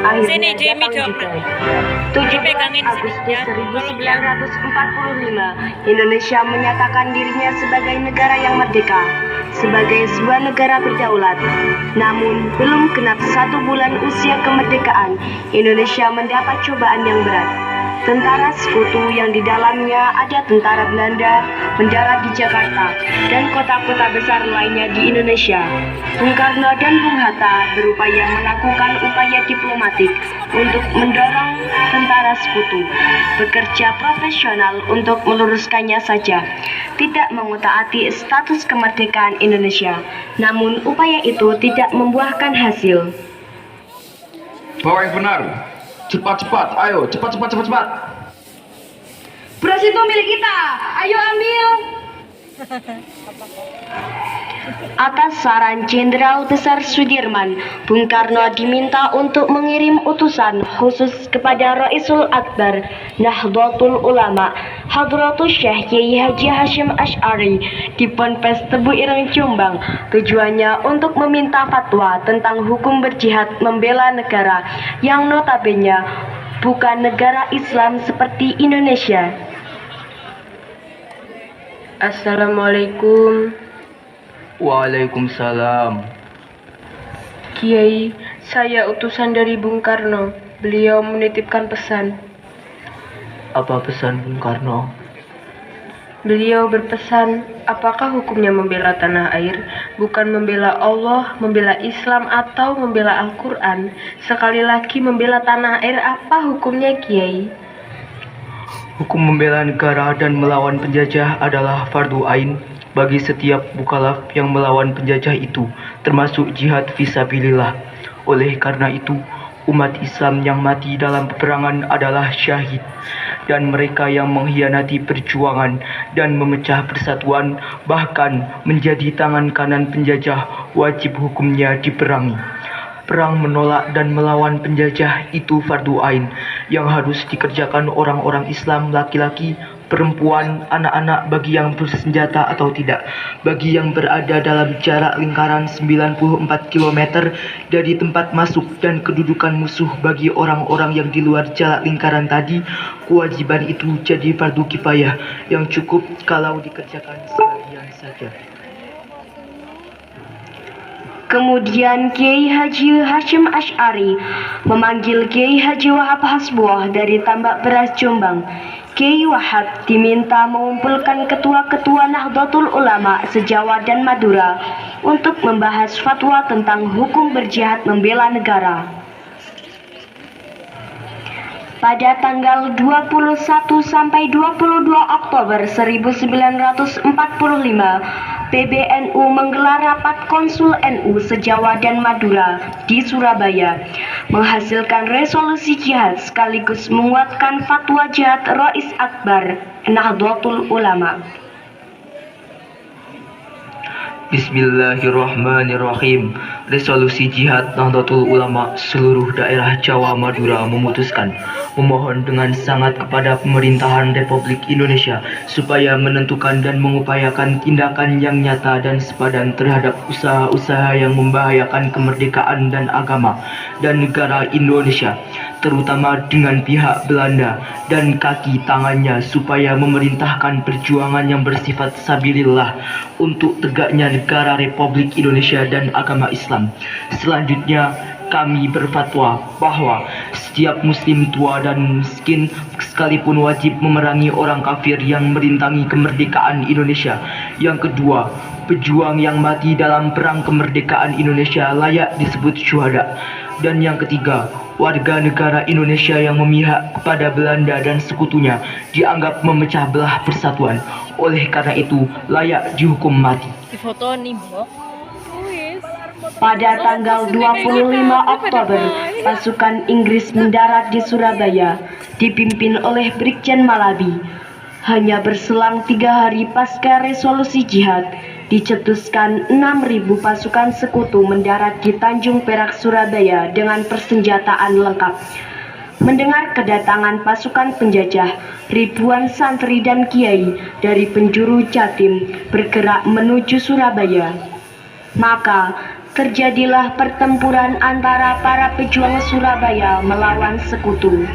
akhirnya Sini, Jimmy, datang dok. juga. 17 Agustus 1945, Indonesia menyatakan dirinya sebagai negara yang merdeka, sebagai sebuah negara berdaulat. Namun, belum genap 1 bulan usia kemerdekaan, Indonesia mendapat cobaan yang berat. Tentara sekutu yang di dalamnya ada tentara Belanda mendarat di Jakarta dan kota-kota besar lainnya di Indonesia. Bung Karno dan Bung Hatta berupaya melakukan upaya diplomatik untuk mendorong tentara sekutu bekerja profesional untuk meluruskannya saja, tidak mengutak-atik status kemerdekaan Indonesia. Namun upaya itu tidak membuahkan hasil. Bawa yang benar. Cepat, ayo, cepat. Beras itu milik kita, ayo ambil. Atas saran Jenderal Besar Sudirman, Bung Karno diminta untuk mengirim utusan khusus kepada Raisul Akbar Nahdlatul Ulama Hadratus Syekh Kiai Haji Hasyim Asy'ari di Ponpes Tebu Ireng Jombang. Tujuannya untuk meminta fatwa tentang hukum berjihad membela negara yang notabene bukan negara Islam seperti Indonesia. Assalamualaikum. Waalaikumsalam. Kiai, saya utusan dari Bung Karno. Beliau menitipkan pesan. Apa pesan Bung Karno? Beliau berpesan, apakah hukumnya membela tanah air? Bukan membela Allah, membela Islam atau membela Al-Quran. Sekali lagi membela tanah air, apa hukumnya Kiai? Hukum membela negara dan melawan penjajah adalah fardu ain bagi setiap mukallaf yang melawan penjajah itu, termasuk jihad fisabilillah. Oleh karena itu, umat Islam yang mati dalam peperangan adalah syahid, dan mereka yang mengkhianati perjuangan dan memecah persatuan, bahkan menjadi tangan kanan penjajah, wajib hukumnya diperangi. Perang menolak dan melawan penjajah itu fardu ain yang harus dikerjakan orang-orang Islam, laki-laki, perempuan, anak-anak, bagi yang bersenjata atau tidak, bagi yang berada dalam jarak lingkaran 94 km dari tempat masuk dan kedudukan musuh. Bagi orang-orang yang di luar jarak lingkaran tadi, kewajiban itu jadi fardu kifayah yang cukup kalau dikerjakan sekalian saja. Kemudian Kiai Haji Hasyim Asy'ari memanggil Kiai Haji Wahab Hasbuah dari Tambak Beras Jombang. Kiai Wahab diminta mengumpulkan ketua-ketua Nahdlatul Ulama se-Jawa dan Madura untuk membahas fatwa tentang hukum berjihad membela negara. Pada tanggal 21 sampai 22 Oktober 1945, PBNU menggelar rapat Konsul NU se-Jawa dan Madura di Surabaya, menghasilkan resolusi jihad sekaligus menguatkan fatwa jihad Rais Akbar Nahdlatul Ulama. Bismillahirrahmanirrahim. Resolusi Jihad Nahdlatul Ulama seluruh daerah Jawa Madura memutuskan memohon dengan sangat kepada pemerintahan Republik Indonesia supaya menentukan dan mengupayakan tindakan yang nyata dan sepadan terhadap usaha-usaha yang membahayakan kemerdekaan dan agama dan negara Indonesia, terutama dengan pihak Belanda dan kaki tangannya, supaya memerintahkan perjuangan yang bersifat sabilillah untuk tegaknya negara Republik Indonesia dan agama Islam. Selanjutnya, kami berfatwa bahwa setiap muslim tua dan miskin sekalipun wajib memerangi orang kafir yang merintangi kemerdekaan Indonesia. Yang kedua, pejuang yang mati dalam perang kemerdekaan Indonesia layak disebut syuhada. Dan yang ketiga, warga negara Indonesia yang memihak kepada Belanda dan sekutunya dianggap memecah belah persatuan. Oleh karena itu, layak dihukum mati. Pada tanggal 25 Oktober, pasukan Inggris mendarat di Surabaya, dipimpin oleh Brigjen Malabi. Hanya berselang 3 hari pasca resolusi jihad, dicetuskan 6.000 pasukan sekutu mendarat di Tanjung Perak, Surabaya dengan persenjataan lengkap. Mendengar kedatangan pasukan penjajah, ribuan santri dan kiai dari penjuru Jatim bergerak menuju Surabaya. Maka terjadilah pertempuran antara para pejuang Surabaya melawan sekutu.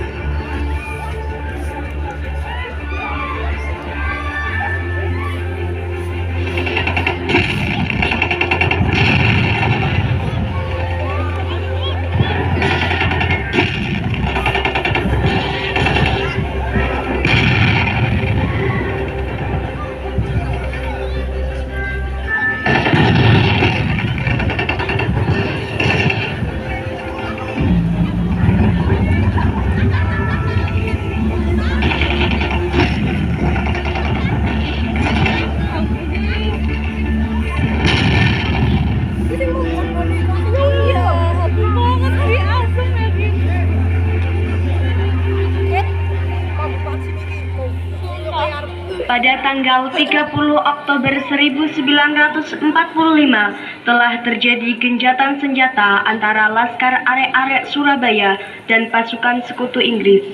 Pada tanggal 30 Oktober 1945 telah terjadi gencatan senjata antara Laskar Arek-Arek Surabaya dan pasukan sekutu Inggris.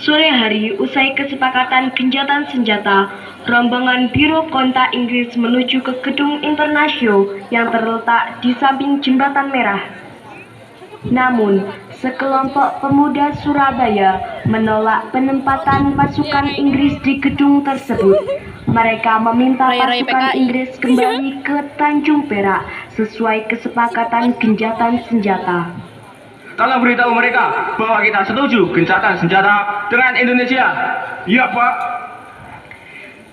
Sore hari usai kesepakatan gencatan senjata, rombongan Biro Konta Inggris menuju ke Gedung Internasio yang terletak di samping Jembatan Merah. Namun, sekelompok pemuda Surabaya menolak penempatan pasukan Inggris di gedung tersebut. Mereka meminta pasukan Inggris kembali ke Tanjung Perak sesuai kesepakatan gencatan senjata. Tolong beritahu mereka bahwa kita setuju gencatan senjata dengan Indonesia. Iya, Pak.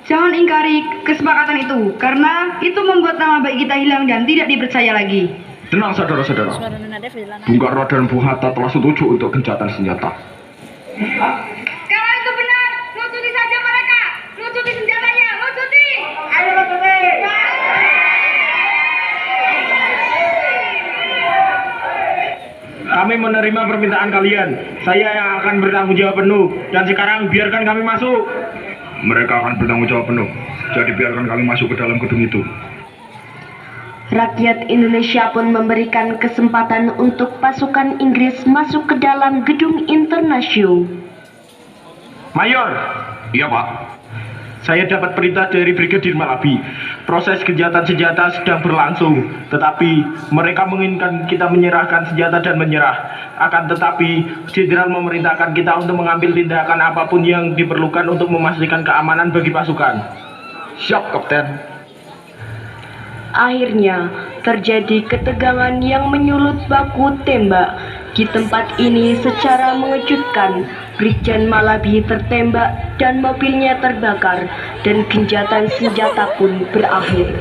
Jangan ingkari kesepakatan itu, karena itu membuat nama baik kita hilang dan tidak dipercaya lagi. Tenang saudara-saudara, Bung Karno dan Bung Hatta telah setuju untuk gencatan senjata. Kalau itu benar, lucuti saja mereka. Lucuti senjatanya, lucuti. Ayo lucuti. Kami menerima permintaan kalian. Saya yang akan bertanggung jawab penuh. Dan sekarang biarkan kami masuk. Mereka akan bertanggung jawab penuh. Jadi biarkan kami masuk ke dalam gedung itu. Rakyat Indonesia pun memberikan kesempatan untuk pasukan Inggris masuk ke dalam Gedung Internasio. Mayor, iya Pak. Saya dapat perintah dari Brigadir Malabi. Proses gencatan senjata sedang berlangsung, tetapi mereka menginginkan kita menyerahkan senjata dan menyerah. Akan tetapi, Jenderal memerintahkan kita untuk mengambil tindakan apapun yang diperlukan untuk memastikan keamanan bagi pasukan. Siap, Kapten. Akhirnya, terjadi ketegangan yang menyulut baku tembak. Di tempat ini secara mengejutkan, Brigjen Malabi tertembak dan mobilnya terbakar, dan gencatan senjata pun berakhir.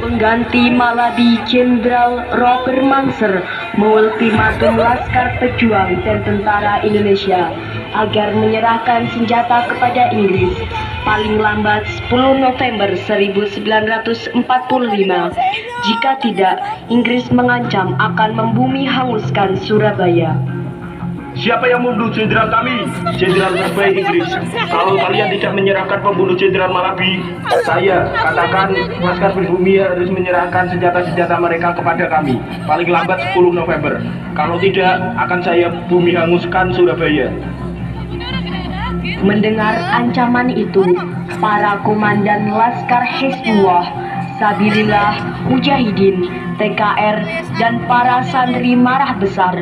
Pengganti Malabi, Jenderal Robert Manser, mengultimatum Laskar Pejuang dan Tentara Indonesia agar menyerahkan senjata kepada Inggris paling lambat 10 November 1945. Jika tidak, Inggris mengancam akan membumi hanguskan Surabaya. Siapa yang membunuh jenderal kami? Jenderal terbaik Inggris. Kalau kalian tidak menyerahkan pembunuh jenderal Malabi, saya katakan Laskar Pribumi harus menyerahkan senjata-senjata mereka kepada kami paling lambat 10 November. Kalau tidak, akan saya bumi hanguskan Surabaya. Mendengar ancaman itu, para komandan Laskar Hizbullah, Sabilillah, Mujahidin, TKR, dan para santri marah besar.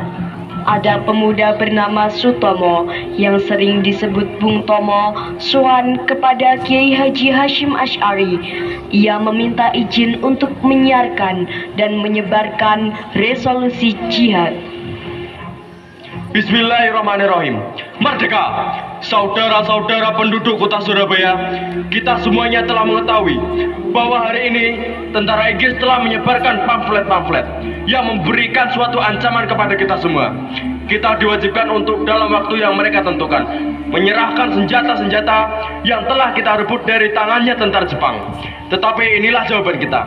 Ada pemuda bernama Sutomo yang sering disebut Bung Tomo sowan kepada Kiai Haji Hashim Asy'ari. Ia meminta izin untuk menyiarkan dan menyebarkan resolusi jihad. Bismillahirrahmanirrahim. Merdeka! Saudara-saudara penduduk kota Surabaya, kita semuanya telah mengetahui bahwa hari ini tentara Inggris telah menyebarkan pamflet-pamflet yang memberikan suatu ancaman kepada kita semua. Kita diwajibkan untuk dalam waktu yang mereka tentukan menyerahkan senjata-senjata yang telah kita rebut dari tangannya tentara Jepang. Tetapi inilah jawaban kita.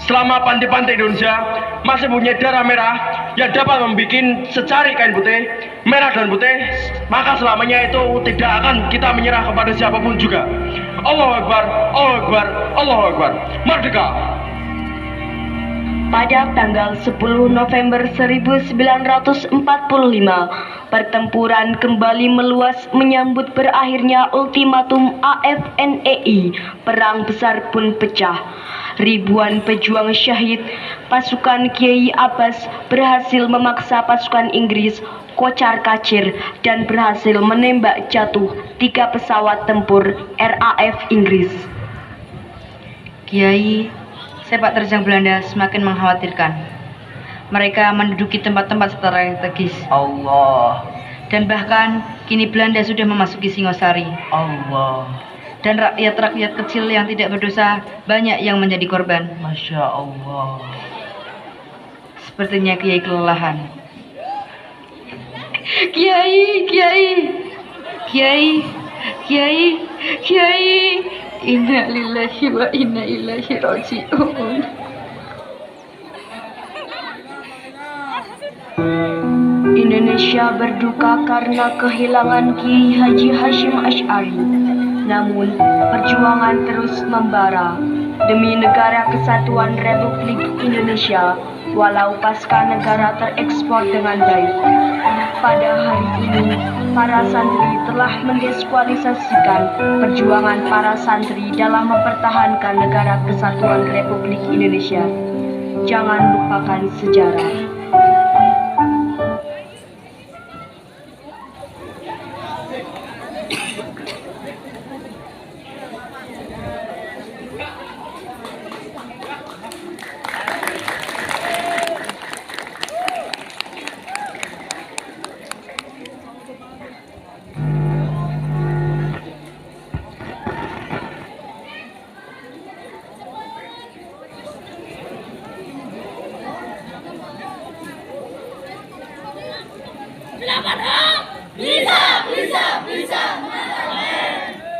Selama pantai-pantai Indonesia masih punya darah merah yang dapat membuat secari kain putih, merah dan putih, maka selamanya itu tidak akan kita menyerah kepada siapapun juga. Allahu Akbar, Allahu Akbar, Allahu Akbar. Merdeka! Pada tanggal 10 November 1945, pertempuran kembali meluas menyambut berakhirnya ultimatum AFNEI. Perang besar pun pecah. Ribuan pejuang syahid, pasukan Kiai Abbas berhasil memaksa pasukan Inggris kocar-kacir dan berhasil menembak jatuh 3 pesawat tempur RAF Inggris. Kiai, sepak terjang Belanda semakin mengkhawatirkan. Mereka menduduki tempat-tempat strategis Allah, dan bahkan kini Belanda sudah memasuki Singosari. Allah, Dan rakyat-rakyat kecil yang tidak berdosa banyak yang menjadi korban. Masya Allah. Sepertinya Kiai kelelahan. Kiai, Kiai, Kiai, Kiai, Kiai. Inna lillahi wa inna ilaihi raji'un. Indonesia berduka karena kehilangan Kiai Haji Hashim Asy'ari. Namun, perjuangan terus membara demi negara kesatuan Republik Indonesia, walau pasca negara terekspor dengan baik. Pada hari ini, para santri telah mendiskualifikasikan perjuangan para santri dalam mempertahankan negara kesatuan Republik Indonesia. Jangan lupakan sejarah.